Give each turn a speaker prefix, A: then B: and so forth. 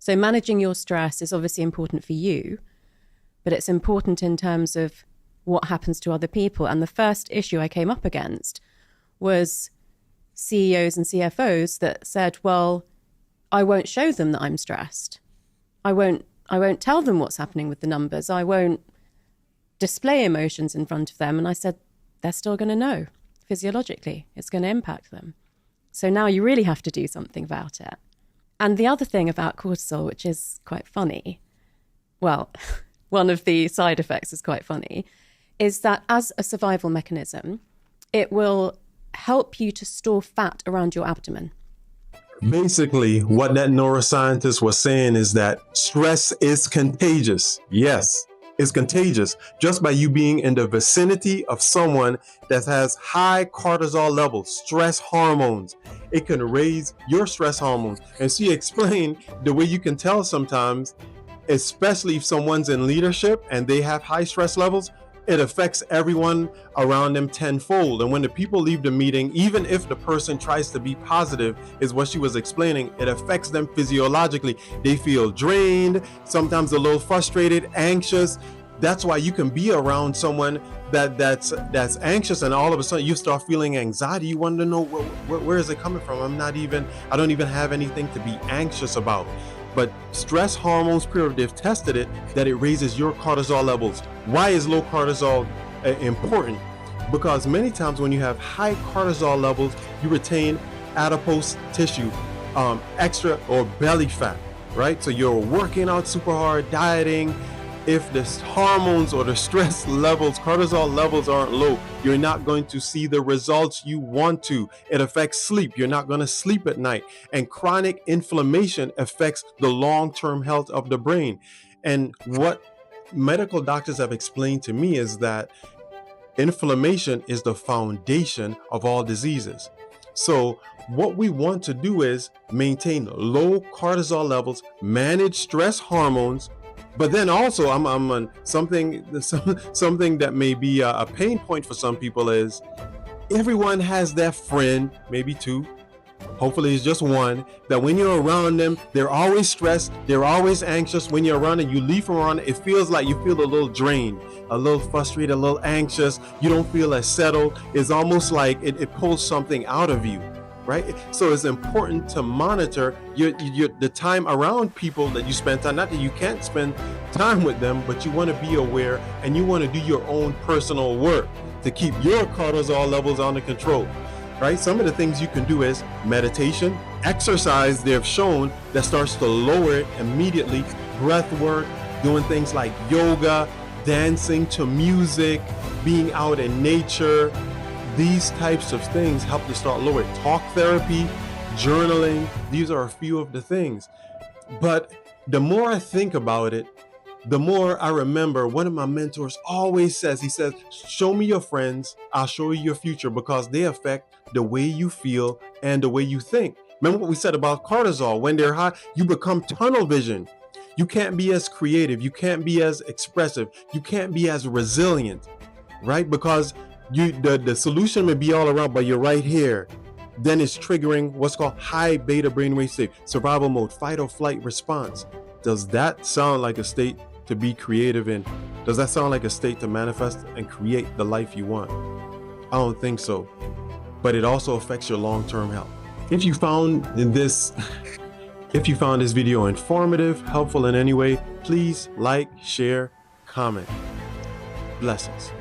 A: So managing your stress is obviously important for you, but it's important in terms of what happens to other people. And the first issue I came up against was CEOs and CFOs that said, well, I won't show them that I'm stressed. I won't tell them what's happening with the numbers. I won't display emotions in front of them. And I said, they're still going to know physiologically. It's going to impact them. So now you really have to do something about it. And the other thing about cortisol, which is quite funny, well, one of the side effects is quite funny, is that as a survival mechanism, it will help you to store fat around your abdomen.
B: Basically, what that neuroscientist was saying is that stress is contagious. Yes, it's contagious. Just by you being in the vicinity of someone that has high cortisol levels, stress hormones, it can raise your stress hormones. And she explained the way you can tell sometimes, especially if someone's in leadership and they have high stress levels, it affects everyone around them tenfold. And when the people leave the meeting, even if the person tries to be positive, is what she was explaining, it affects them physiologically. They feel drained, sometimes a little frustrated, anxious. That's why you can be around someone that's anxious, and all of a sudden you start feeling anxiety. You want to know where is it coming from? I don't even have anything to be anxious about. But stress hormones period, they've tested it, that it raises your cortisol levels. Why is low cortisol important? Because many times when you have high cortisol levels, you retain adipose tissue, extra or belly fat, right? So you're working out super hard, dieting. If the hormones or the stress levels, cortisol levels aren't low, you're not going to see the results you want to. It affects sleep. You're not going to sleep at night. And chronic inflammation affects the long-term health of the brain. And what medical doctors have explained to me is that inflammation is the foundation of all diseases. So what we want to do is maintain low cortisol levels, manage stress hormones. But then also, I'm on something that may be a pain point for some people is everyone has that friend, maybe two, hopefully it's just one, that when you're around them, they're always stressed, they're always anxious. When you're around and you leave from around it, it feels like you feel a little drained, a little frustrated, a little anxious. You don't feel as settled. It's almost like it pulls something out of you. Right? So it's important to monitor the time around people that you spend time. Not that you can't spend time with them, but you want to be aware and you want to do your own personal work to keep your cortisol levels under control. Right? Some of the things you can do is meditation, exercise. They've shown that starts to lower it immediately. Breath work, doing things like yoga, dancing to music, being out in nature. These types of things help to start lower. Talk therapy, journaling, these are a few of the things. But the more I think about it, the more I remember one of my mentors always says, he says, show me your friends, I'll show you your future, because they affect the way you feel and the way you think. Remember what we said about cortisol? When they're high, you become tunnel vision. You can't be as creative. You can't be as expressive. You can't be as resilient, right? Because the solution may be all around, but you're right here. Then it's triggering what's called high beta brainwave state, survival mode, fight or flight response. Does that sound like a state to be creative in? Does that sound like a state to manifest and create the life you want? I don't think so. But it also affects your long-term health. If you found this video informative, helpful in any way, please like, share, comment. Blessings.